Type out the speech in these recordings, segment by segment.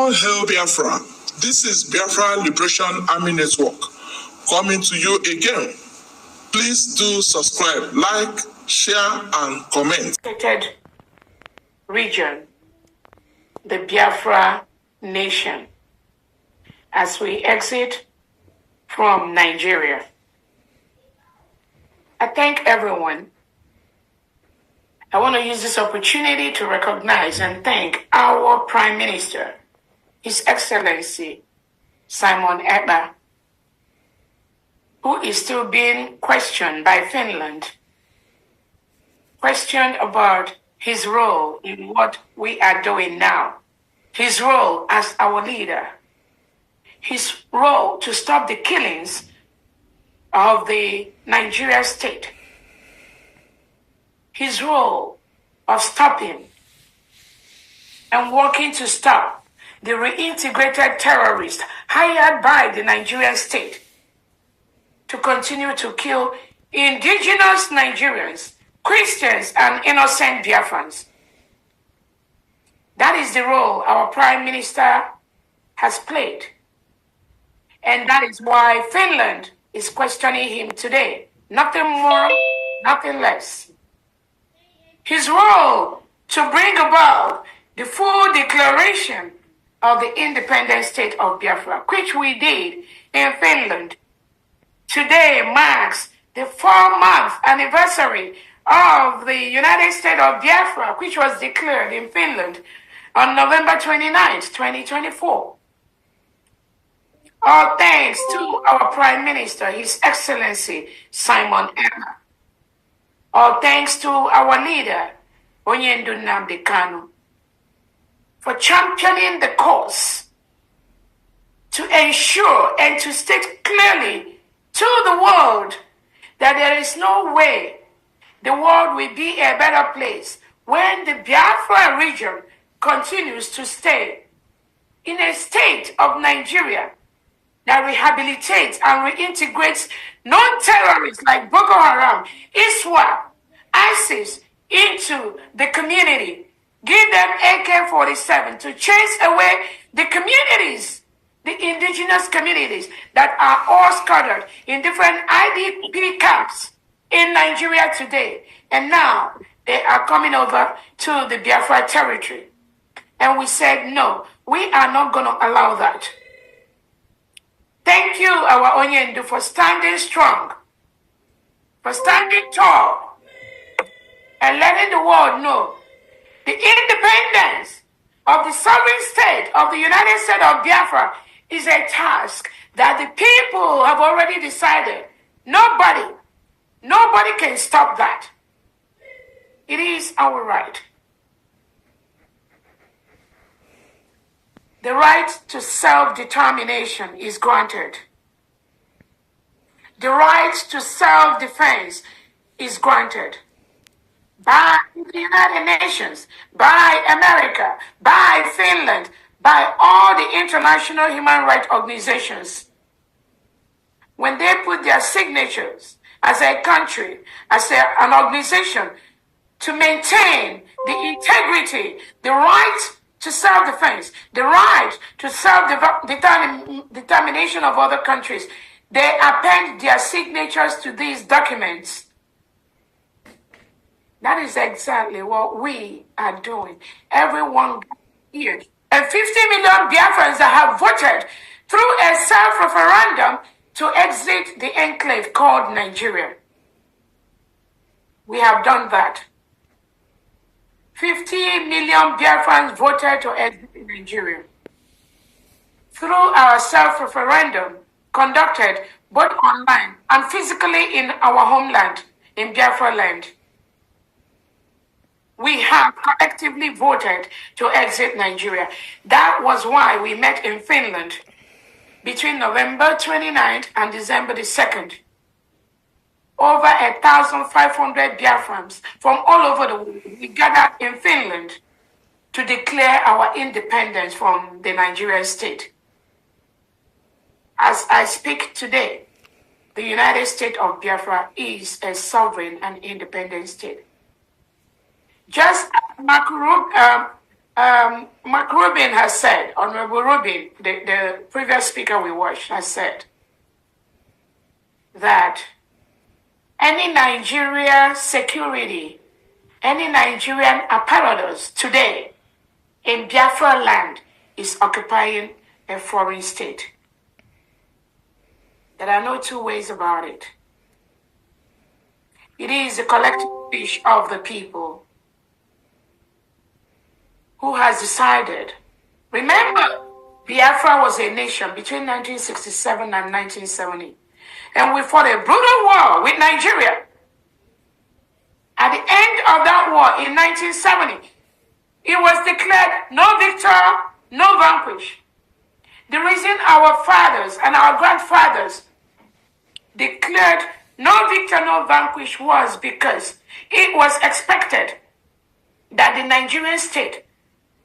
All hail Biafra. This is Biafra Liberation Army Network coming to you again. Please do subscribe, like, share, and comment. Region, the Biafra nation, as we exit from Nigeria. I thank everyone. I want to use this opportunity to recognize and thank our Prime Minister, His Excellency Simon Ekpa, who is still being questioned by Finland, questioned about his role in what we are doing now, his role as our leader, his role to stop the killings of the Nigeria state, his role of stopping and working to stop the reintegrated terrorists hired by the Nigerian state to continue to kill indigenous Nigerians, Christians, and innocent Biafrans. That is the role our Prime Minister has played. And that is why Finland is questioning him today. Nothing more, nothing less. His role to bring about the full declaration of the independent state of Biafra, which we did in Finland. Today marks the 4-month anniversary of the United States of Biafra, which was declared in Finland on November 29th, 2024. All thanks to our Prime Minister, His Excellency Simon Ekpa. All thanks to our leader, Onyendu Nnamdi Kanu, for championing the cause to ensure and to state clearly to the world that there is no way the world will be a better place when the Biafra region continues to stay in a state of Nigeria that rehabilitates and reintegrates non-terrorists like Boko Haram, ISWAP, ISIS into the community. Give them AK-47 to chase away the communities, the indigenous communities that are all scattered in different IDP camps in Nigeria today. And now they are coming over to the Biafra territory. And we said, no, we are not going to allow that. Thank you, our Onyendu, for standing strong, for standing tall, and letting the world know the independence of the sovereign state of the United States of Biafra is a task that the people have already decided. Nobody can stop that. It is our right. The right to self-determination is granted. The right to self-defense is granted by the United Nations, by America, by Finland, by all the international human rights organizations. When they put their signatures as a country, as an organization, to maintain the integrity, the right to self-defense, the right to self-determination of other countries, they append their signatures to these documents. That is exactly what we are doing. Everyone here. And 50 million Biafrans that have voted through a self-referendum to exit the enclave called Nigeria. We have done that. 50 million Biafrans voted to exit Nigeria through our self-referendum conducted both online and physically in our homeland, in Biafra land. We have collectively voted to exit Nigeria. That was why we met in Finland between November 29th and December the 2nd. Over 1,500 Biafrans from all over the world, we gathered in Finland to declare our independence from the Nigerian state. As I speak today, the United States of Biafra is a sovereign and independent state. Just as Mark Rubin has said, Honorable Rubin, the previous speaker we watched, has said that any Nigeria security, any Nigerian apparatus today in Biafra land is occupying a foreign state. There are no two ways about it. It is the collective wish of the people who has decided. Remember, Biafra was a nation between 1967 and 1970. And we fought a brutal war with Nigeria. At the end of that war in 1970, it was declared no victor, no vanquish. The reason our fathers and our grandfathers declared no victor, no vanquish was because it was expected that the Nigerian state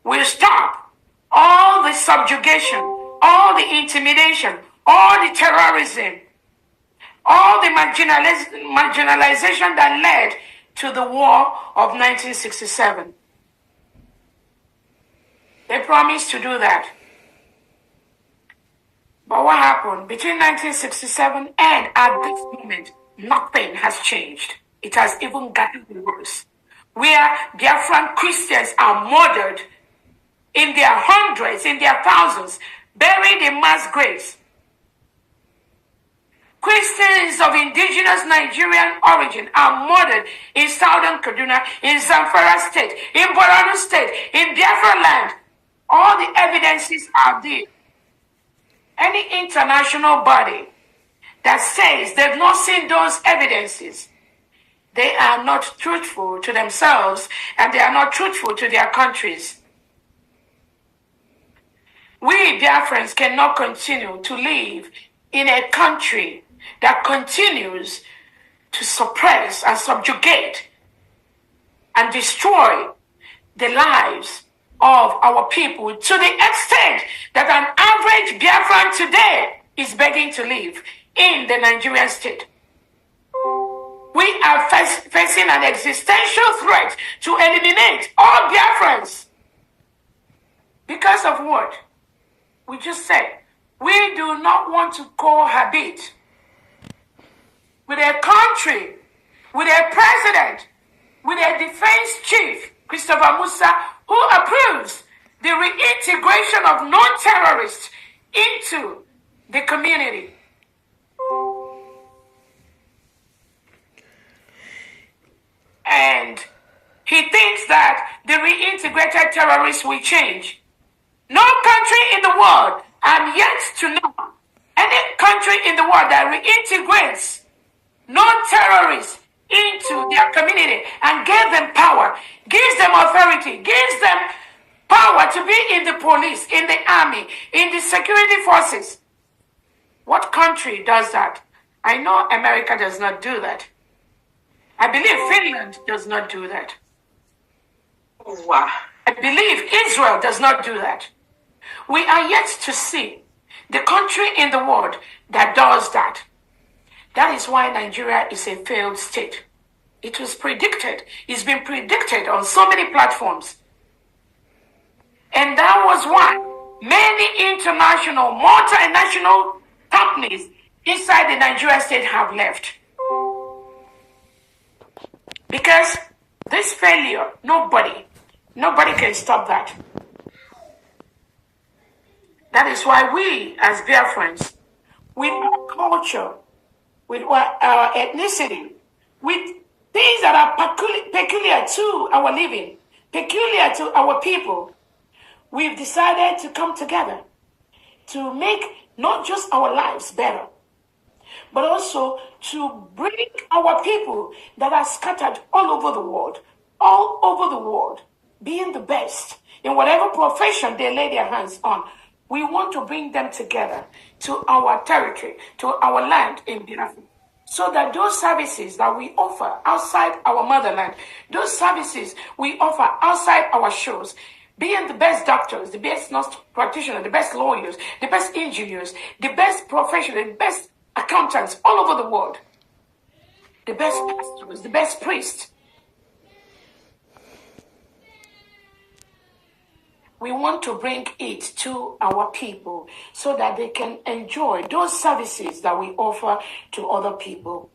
will stop all the subjugation, all the intimidation, all the terrorism, all the marginalization that led to the war of 1967. They promised to do that. But what happened between 1967 and at this moment, nothing has changed. It has even gotten worse. Where Biafran Christians are murdered in their hundreds, in their thousands, buried in mass graves. Christians of indigenous Nigerian origin are murdered in southern Kaduna, in Zamfara state, in Borno state, in Biafra land. All the evidences are there. Any international body that says they've not seen those evidences, they are not truthful to themselves and they are not truthful to their countries. We Biafrans cannot continue to live in a country that continues to suppress and subjugate and destroy the lives of our people to the extent that an average Biafran today is begging to live in the Nigerian state. We are facing an existential threat to eliminate all Biafrans. Because of what? We just said, we do not want to cohabit with a country, with a president, with a defense chief, Christopher Musa, who approves the reintegration of non-terrorists into the community. And he thinks that the reintegrated terrorists will change. No country in the world, I'm yet to know any country in the world that reintegrates non-terrorists into their community and gives them power, gives them authority, gives them power to be in the police, in the army, in the security forces. What country does that? I know America does not do that. I believe Finland does not do that. Wow. I believe Israel does not do that. We are yet to see the country in the world that does that. That is why Nigeria is a failed state. It was predicted. It's been predicted on so many platforms. And that was why many international, multinational companies inside the Nigerian state have left. Because this failure, nobody can stop that. That is why we, as Biafrans, with our culture, with our ethnicity, with things that are peculiar to our living, peculiar to our people, we've decided to come together to make not just our lives better, but also to bring our people that are scattered all over the world, being the best in whatever profession they lay their hands on. We want to bring them together to our territory, to our land in Biafra, so that those services that we offer outside our motherland, those services we offer outside our shores, being the best doctors, the best nurse practitioners, the best lawyers, the best engineers, the best professionals, the best accountants all over the world, the best pastors, the best priests. we want to bring it to our people so that they can enjoy those services that we offer to other people.